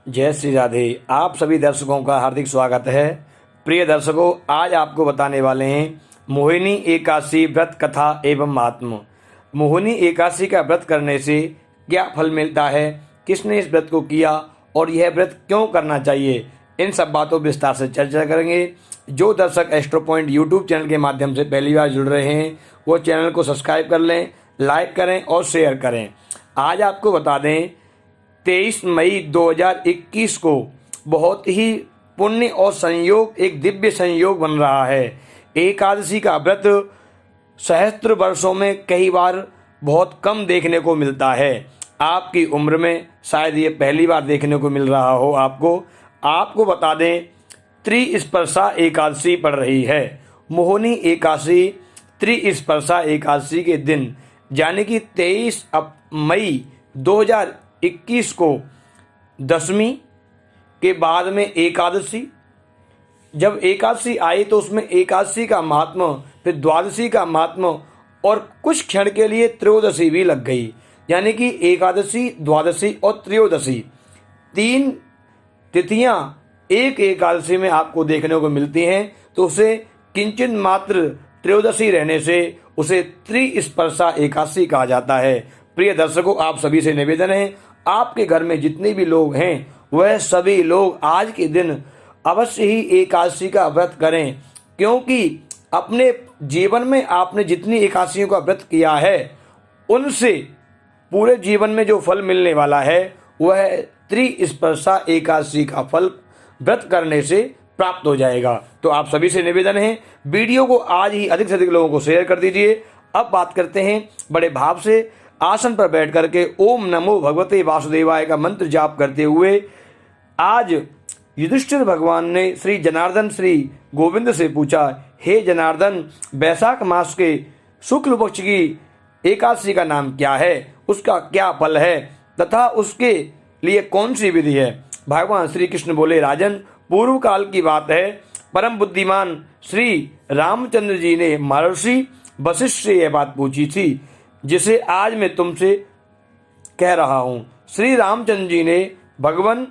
जय श्री राधे। आप सभी दर्शकों का हार्दिक स्वागत है। प्रिय दर्शकों, आज आपको बताने वाले हैं मोहिनी एकादशी व्रत कथा एवं महात्म्य। मोहिनी एकादशी का व्रत करने से क्या फल मिलता है, किसने इस व्रत को किया और यह व्रत क्यों करना चाहिए, इन सब बातों पर विस्तार से चर्चा करेंगे। जो दर्शक एस्ट्रो पॉइंट यूट्यूब चैनल के माध्यम से पहली बार जुड़ रहे हैं वो चैनल को सब्सक्राइब कर लें, लाइक करें और शेयर करें। आज आपको बता दें 23 मई 2021 को बहुत ही पुण्य और संयोग, एक दिव्य संयोग बन रहा है। एकादशी का व्रत सहस्त्र वर्षों में कई बार बहुत कम देखने को मिलता है। आपकी उम्र में शायद ये पहली बार देखने को मिल रहा हो। आपको बता दें त्रिस्पर्शा एकादशी पड़ रही है। मोहिनी एकादशी त्रिस्पर्शा एकादशी के दिन यानी कि 23 मई 2021 को दशमी के बाद में एकादशी, जब एकादशी आई तो उसमें एकादशी का महात्मा, फिर द्वादशी का महात्मा और कुछ क्षण के लिए त्रयोदशी भी लग गई। यानी कि एकादशी, द्वादशी और त्रयोदशी 3 तिथियां एक एकादशी में आपको देखने को मिलती हैं। तो उसे किंचित मात्र त्रयोदशी रहने से उसे त्रिस्पर्शा एकादशी कहा जाता है। प्रिय दर्शकों, आप सभी से निवेदन है, आपके घर में जितने भी लोग हैं वह सभी लोग आज के दिन अवश्य ही एकादशी का व्रत करें, क्योंकि अपने जीवन में आपने जितनी एकादशियों का व्रत किया है उनसे पूरे जीवन में जो फल मिलने वाला है वह त्रिस्पर्शा एकादशी का फल व्रत करने से प्राप्त हो जाएगा। तो आप सभी से निवेदन है, वीडियो को आज ही अधिक से अधिक लोगों को शेयर कर दीजिए। अब बात करते हैं बड़े भाव से आसन पर बैठ करके ओम नमो भगवते वासुदेवाय का मंत्र जाप करते हुए आज युधिष्ठिर भगवान ने श्री जनार्दन श्री गोविंद से पूछा, हे जनार्दन, वैशाख मास के शुक्ल पक्ष की एकादशी का नाम क्या है, उसका क्या फल है तथा उसके लिए कौन सी विधि है। भगवान श्री कृष्ण बोले, राजन, पूर्व काल की बात है, परम बुद्धिमान श्री रामचंद्र जी ने महर्षि वशिष्ठ से यह बात पूछी थी जिसे आज मैं तुमसे कह रहा हूँ। श्री रामचंद्र जी ने भगवान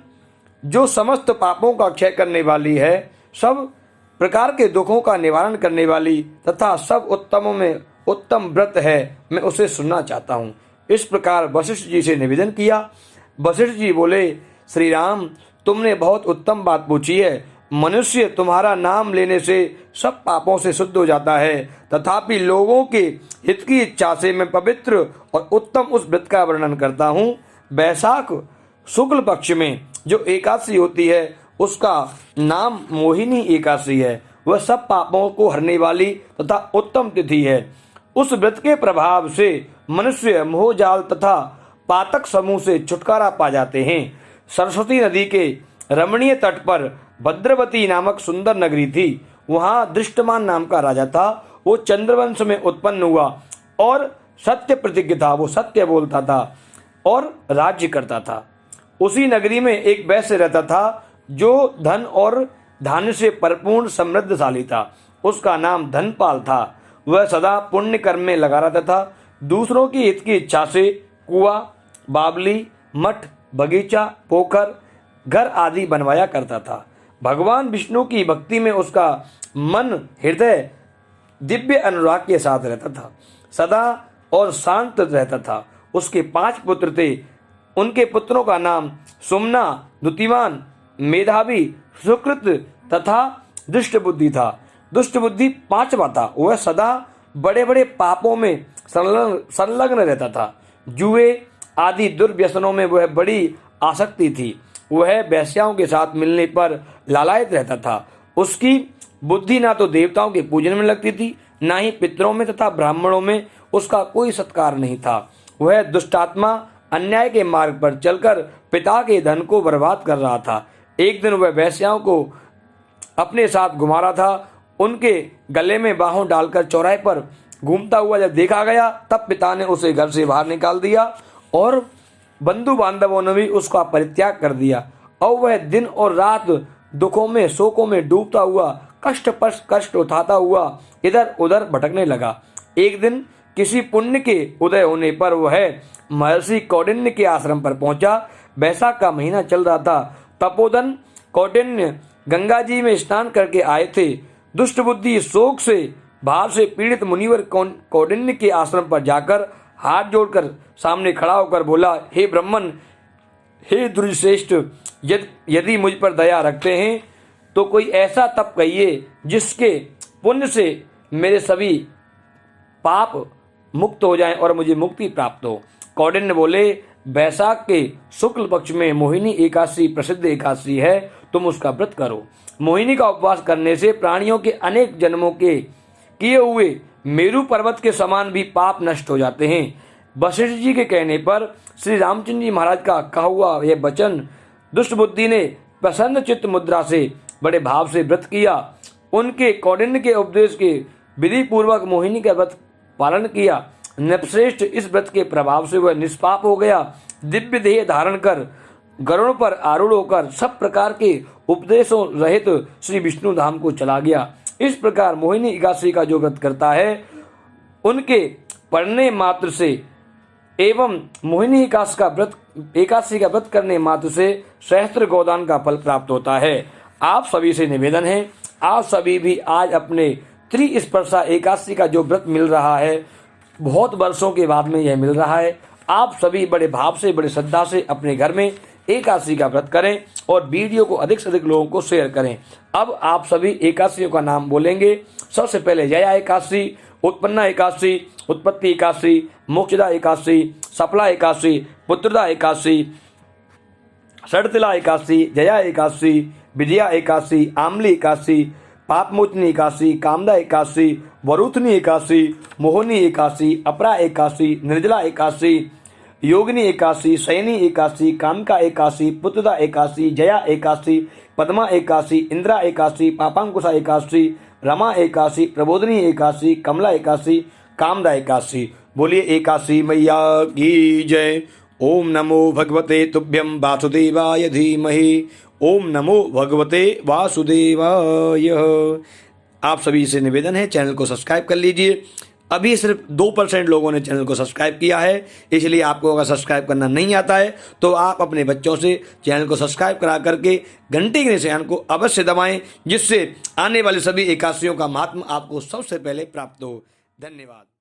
जो समस्त पापों का क्षय करने वाली है, सब प्रकार के दुखों का निवारण करने वाली तथा सब उत्तमों में उत्तम व्रत है, मैं उसे सुनना चाहता हूँ। इस प्रकार वशिष्ठ जी से निवेदन किया। वशिष्ठ जी बोले, श्री राम, तुमने बहुत उत्तम बात पूछी है। मनुष्य तुम्हारा नाम लेने से सब पापों से शुद्ध हो जाता है, तथापि लोगों के हित की इच्छा से मैं पवित्र और उत्तम उस व्रत का वर्णन करता हूँ। वैशाख शुक्ल पक्ष में जो एकादशी होती है उसका नाम मोहिनी एकादशी है। वह सब पापों को हरने वाली तथा उत्तम तिथि है। उस व्रत के प्रभाव से मनुष्य मोहजाल तथा पातक समूह से छुटकारा पा जाते हैं। सरस्वती नदी के रमणीय तट पर भद्रवती नामक सुंदर नगरी थी। वहां दृष्टमान नाम का राजा था। वो चंद्रवंश में उत्पन्न हुआ और सत्य प्रतिज्ञ था। वो सत्य बोलता था और राज्य करता था। उसी नगरी में एक वैश्य रहता था जो धन और धान्य से परिपूर्ण समृद्धशाली था। उसका नाम धनपाल था। वह सदा पुण्य कर्म में लगा रहता था। दूसरों की हित की इच्छा से कुआं, बावली, मठ, बगीचा, पोखर, घर आदि बनवाया करता था। भगवान विष्णु की भक्ति में उसका मन हृदय दिव्य अनुराग के साथ रहता था, सदा और शांत रहता था। उसके 5 पुत्र थे। उनके पुत्रों का नाम सुमना, दुतिमान, मेधावी, सुकृत तथा दुष्ट बुद्धि था। दुष्ट बुद्धि 5वां था। वह सदा बड़े बड़े पापों में संलग्न रहता था। जुए आदि दुर्व्यसनों में वह बड़ी आसक्ति थी। वह वेश्याओं के साथ मिलने पर लालायित रहता था। उसकी बुद्धि ना तो देवताओं के पूजन में लगती थी, ना ही पितरों में तथा ब्राह्मणों में उसका कोई सत्कार नहीं था। वह दुष्टात्मा अन्याय के मार्ग पर चलकर पिता के धन को बर्बाद कर रहा था। एक दिन वह वेश्याओं को अपने साथ घुमा रहा था। उनके गले में बाहों डालकर चौराहे पर घूमता हुआ जब देखा गया तब पिता ने उसे घर से बाहर निकाल दिया और बंधु बांधवों ने भी उसका परित्याग कर दिया। और वह दिन और रात दुखों में, शोकों में डूबता हुआ, कष्ट उठाता हुआ इधर उधर भटकने लगा। एक दिन किसी पुण्य के उदय होने पर वह महर्षि कौंडिन्य के आश्रम पर पहुंचा। वैशाख का महीना चल रहा था। तपोधन कौंडिन्य गंगा जी में स्नान करके आए थे। दुष्ट बुद्धि शोक से भाव से पीड़ित मुनिवर कौंडिन्य के आश्रम पर जाकर हाथ जोड़कर सामने खड़ा होकर बोला, हे ब्राह्मण, हे दुर्श्रेष्ठ, यदि मुझ पर दया रखते हैं तो कोई ऐसा तप कहिए जिसके पुण्य से मेरे सभी पाप मुक्त हो जाएं और मुझे मुक्ति प्राप्त हो। कौंडिन्य बोले, बैसाख के शुक्ल पक्ष में मोहिनी एकादशी प्रसिद्ध एकादशी है, तुम उसका व्रत करो। मोहिनी का उपवास करने से प्राणियों के अनेक जन्मों के किए हुए मेरु पर्वत के समान भी पाप नष्ट हो जाते हैं। वशिष्ठ जी के कहने पर श्री रामचंद्र जी महाराज का कहा हुआ यह वचन दुष्ट बुद्धि ने प्रसन्न चित्त मुद्रा से बड़े भाव से व्रत किया। उनके कौंडिन्य के उपदेश के विधि पूर्वक मोहिनी का व्रत पालन किया। नृपश्रेष्ठ इस व्रत के प्रभाव से वह निष्पाप हो गया। दिव्य देह धारण कर गरुड़ पर आरूढ़ होकर सब प्रकार के उपदेशों रहित श्री विष्णु धाम को चला गया। इस प्रकार मोहिनी एकादशी का जो व्रत करता है उनके पढ़ने मात्र से एवं मोहिनी एकादशी का व्रत करने मात्र से सहस्त्र गोदान का फल प्राप्त होता है। आप सभी से निवेदन है, आप सभी भी आज अपने त्रिस्पर्शा एकादशी का जो व्रत मिल रहा है, बहुत वर्षों के बाद में यह मिल रहा है, आप सभी बड़े भाव से बड़े श्रद्धा से अपने घर में एकादशी का व्रत करें और वीडियो को अधिक से अधिक लोगों को शेयर करें। अब आप सभी एकादशियों का नाम बोलेंगे। सबसे पहले जया एकादशी, उत्पन्ना एकादशी, उत्पत्ति एकादशी, मोक्षदा एकादशी, सफला एकादशी, पुत्रदा एकादशी, षडतिला एकादशी, जया एकादशी, विजया एकादशी, आमली एकादशी, पापमोचनी एकादशी, कामदा एकादशी, वरुथनी एकादशी, मोहिनी एकादशी, अपरा एकादशी, निर्जला एकादशी, योगिनी एकादशी, शयनी एकादशी, कामका एकादशी, पुत्रदा एकादशी, जया एकादशी, पद्मा एकादशी, इंद्रा एकादशी, पापांकुशा एकादशी, रमा एकादशी, प्रबोधनी एकादशी, कमला एकादशी, कामदा एकादशी। बोलिए एकादशी मैया की जय। ओम नमो भगवते तुभ्यं वासुदेवाय धीमहि। ओम नमो भगवते वासुदेवाय। आप सभी से निवेदन है, चैनल को सब्सक्राइब कर लीजिए। अभी सिर्फ 2% लोगों ने चैनल को सब्सक्राइब किया है, इसलिए आपको अगर सब्सक्राइब करना नहीं आता है तो आप अपने बच्चों से चैनल को सब्सक्राइब करा करके घंटे के निशान को अवश्य दबाएं, जिससे आने वाले सभी एकादशियों का महात्म आपको सबसे पहले प्राप्त हो। धन्यवाद।